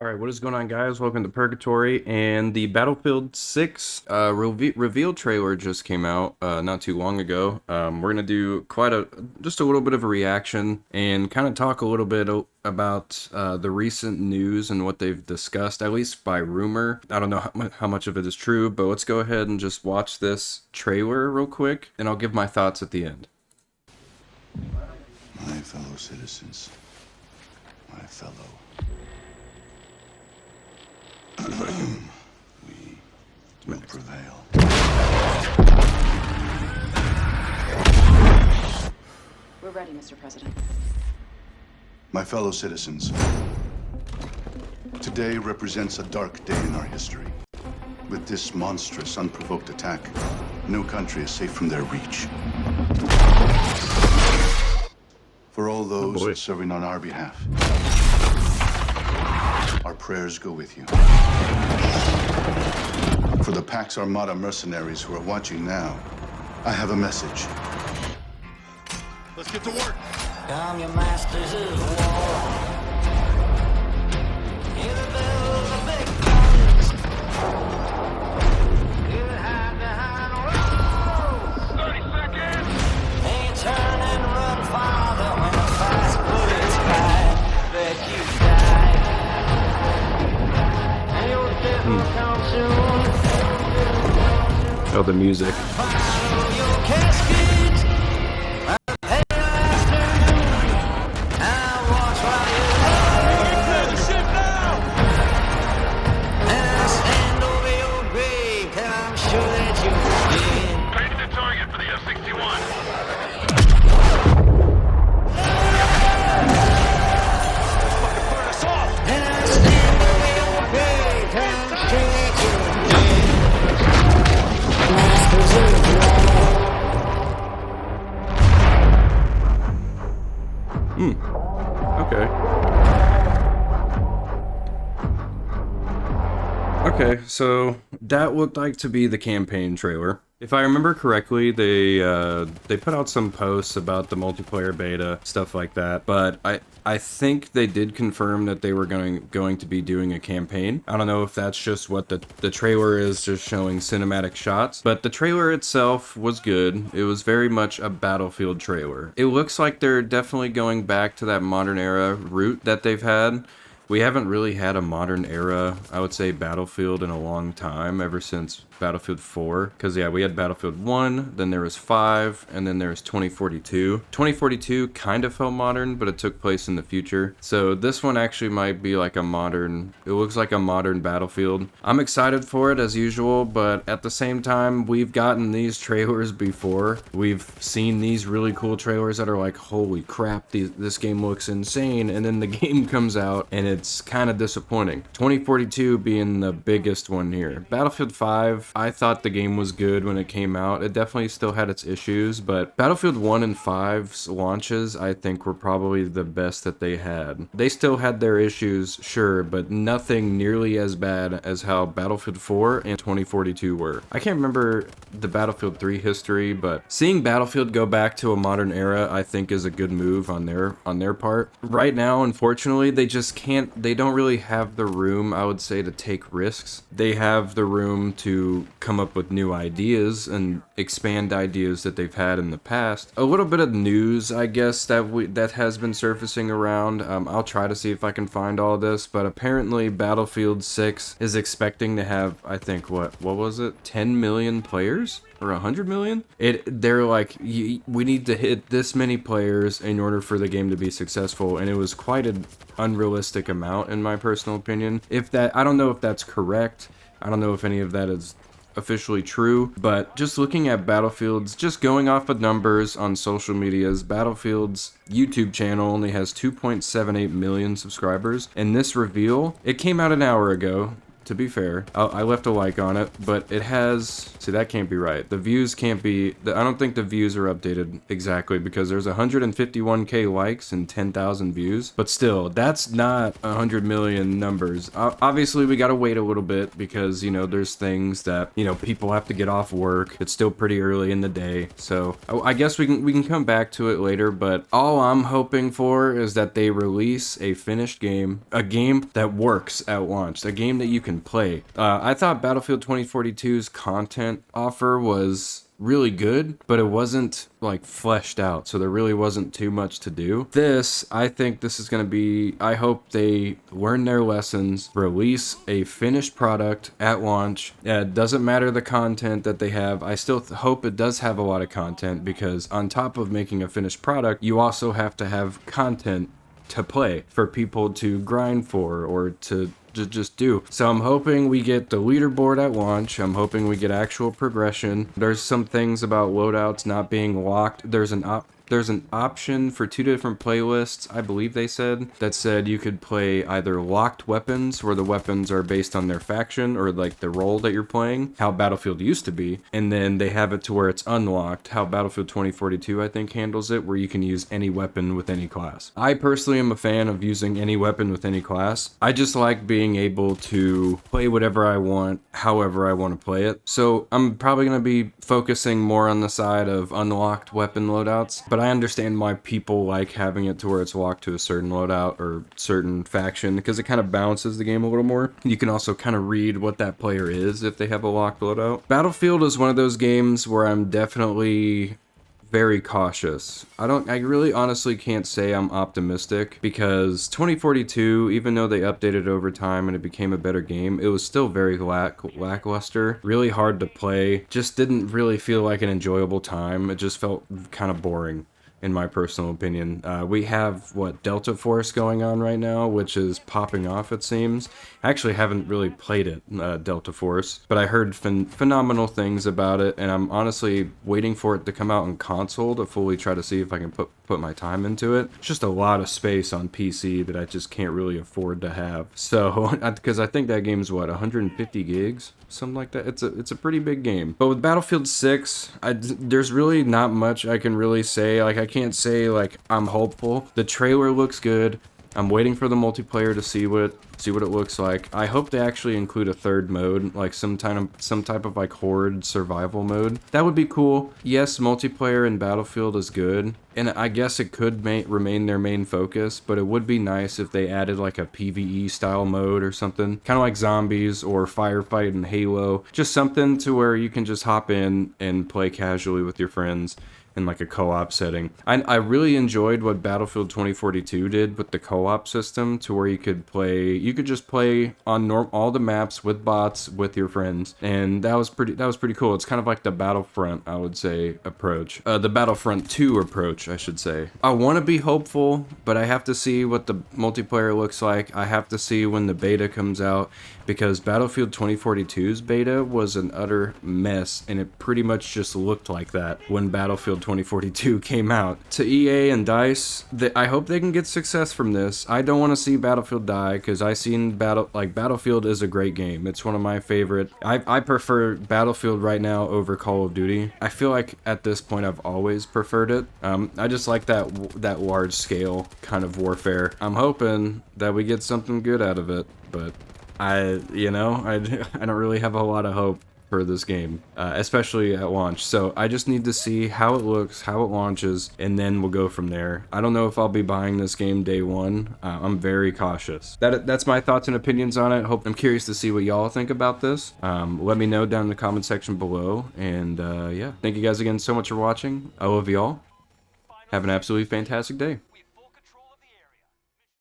Alright, what is going on, guys? Welcome to Purgatory, and the Battlefield 6 reveal trailer just came out not too long ago. We're gonna do just a little bit of a reaction and kind of talk a little bit about the recent news and what they've discussed, at least by rumor. I don't know how much of it is true, but let's go ahead and just watch this trailer real quick, and I'll give my thoughts at the end. My fellow citizens, my fellow. We will prevail. We're ready, Mr. President. My fellow citizens, today represents a dark day in our history. With this monstrous, unprovoked attack, no country is safe from their reach. For all those serving on our behalf, our prayers go with you. For the Pax Armada mercenaries who are watching now, I have a message. Let's get to work. I'm your masters of war. Hear the bells of big guns. Hear the hide behind walls. 30 seconds. Ain't turn and run farther when the fast bullets fly. Bet you die. And your death will come soon. Oh, the music. Follow your casket. Okay, so that looked like to be the campaign trailer. If I remember correctly, they put out some posts about the multiplayer beta, stuff like that, but I think they did confirm that they were going to be doing a campaign. I don't know if that's just what the trailer is, just showing cinematic shots, but the trailer itself was good. It was very much a Battlefield trailer. It looks like they're definitely going back to that modern era route that they've had. We haven't really had a modern era, I would say, Battlefield in a long time, ever since Battlefield 4. Because, yeah, we had Battlefield 1, then there was 5, and then there was 2042. 2042 kind of felt modern, but it took place in the future. So this one actually might be like a modern, it looks like a modern Battlefield. I'm excited for it as usual, but at the same time, we've gotten these trailers before. We've seen these really cool trailers that are like, holy crap, this game looks insane, and then the game comes out, and it's kind of disappointing. 2042 being the biggest one here. Battlefield 5, I thought the game was good when it came out. It definitely still had its issues, but Battlefield 1 and 5's launches, I think, were probably the best that they had. They still had their issues, sure, but nothing nearly as bad as how Battlefield 4 and 2042 were. I can't remember the Battlefield 3 history, but seeing Battlefield go back to a modern era, I think, is a good move on their part. Right now, unfortunately, they don't really have the room, I would say, to take risks. They have the room to come up with new ideas and expand ideas that they've had in the past. A little bit of news, I guess, that has been surfacing around. I'll try to see if I can find all this, but apparently Battlefield 6 is expecting to have, I think, what was it? 10 million players? Or 100 million? They're like, we need to hit this many players in order for the game to be successful, and it was quite an unrealistic amount in my personal opinion. I don't know if that's correct. I don't know if any of that is officially true, but just looking at Battlefield's, just going off of numbers on social medias, Battlefield's YouTube channel only has 2.78 million subscribers, and this reveal, it came out an hour ago. to be fair. I left a like on it, but it has, see, that can't be right. The views can't be, I don't think the views are updated exactly because there's 151k likes and 10,000 views, but still, that's not 100 million numbers. Obviously, we gotta wait a little bit because, you know, there's things that, you know, people have to get off work. It's still pretty early in the day, so I guess we can come back to it later, but all I'm hoping for is that they release a finished game, a game that works at launch, a game that you can play. I thought Battlefield 2042's content offer was really good, but it wasn't like fleshed out, so there really wasn't too much to do. I think this is going to be, I hope they learn their lessons, release a finished product at launch. It doesn't matter the content that they have. I still hope it does have a lot of content, because on top of making a finished product, you also have to have content to play for people to grind for or to just do. So I'm hoping we get the leaderboard at launch. I'm hoping we get actual progression. There's some things about loadouts not being locked. There's an option for 2 different playlists, I believe they said, that said you could play either locked weapons, where the weapons are based on their faction or like the role that you're playing, how Battlefield used to be, and then they have it to where it's unlocked, how Battlefield 2042 I think handles it, where you can use any weapon with any class. I personally am a fan of using any weapon with any class. I just like being able to play whatever I want, however I want to play it. So I'm probably going to be focusing more on the side of unlocked weapon loadouts, but I understand why people like having it to where it's locked to a certain loadout or certain faction, because it kind of balances the game a little more. You can also kind of read what that player is if they have a locked loadout. Battlefield is one of those games where I'm definitely very cautious. I really honestly can't say I'm optimistic, because 2042, even though they updated over time and it became a better game, it was still very lackluster, really hard to play, just didn't really feel like an enjoyable time. It just felt kind of boring, in my personal opinion. We have, Delta Force going on right now, which is popping off, it seems. I actually haven't really played it, Delta Force, but I heard phenomenal things about it, and I'm honestly waiting for it to come out on console to fully try to see if I can put my time into it. It's just a lot of space on PC that I just can't really afford to have. So, because I think that game's 150 gigs? Something like that. It's a pretty big game. But with Battlefield 6, there's really not much I can really say. Like, I can't say, like, I'm hopeful. The trailer looks good. I'm waiting for the multiplayer to see what it looks like. I hope they actually include a third mode, like some type of like horde survival mode. That would be cool. Yes, multiplayer in Battlefield is good, and I guess it could remain their main focus, but it would be nice if they added like a PvE style mode or something, kind of like zombies or firefight in Halo. Just something to where you can just hop in and play casually with your friends in like a co-op setting. I really enjoyed what Battlefield 2042 did with the co-op system, to where you could just play on all the maps with bots with your friends, and that was pretty cool. It's kind of like the Battlefront, I would say, approach. The Battlefront 2 approach, I should say. I want to be hopeful, but I have to see what the multiplayer looks like. I have to see when the beta comes out, because Battlefield 2042's beta was an utter mess, and it pretty much just looked like that when Battlefield 2042 came out. To EA and DICE, I hope they can get success from this. I don't want to see Battlefield die, because Battlefield is a great game. It's one of my favorite. I prefer Battlefield right now over Call of Duty. I feel like at this point I've always preferred it. I just like that large scale kind of warfare. I'm hoping that we get something good out of it, but I don't really have a lot of hope for this game, especially at launch. So I just need to see how it looks, how it launches, and then we'll go from there. I don't know if I'll be buying this game day one. I'm very cautious. That's my thoughts and opinions on it. I'm curious to see what y'all think about this. Let me know down in the comment section below. And yeah, thank you guys again so much for watching. I love y'all. Have an absolutely fantastic day.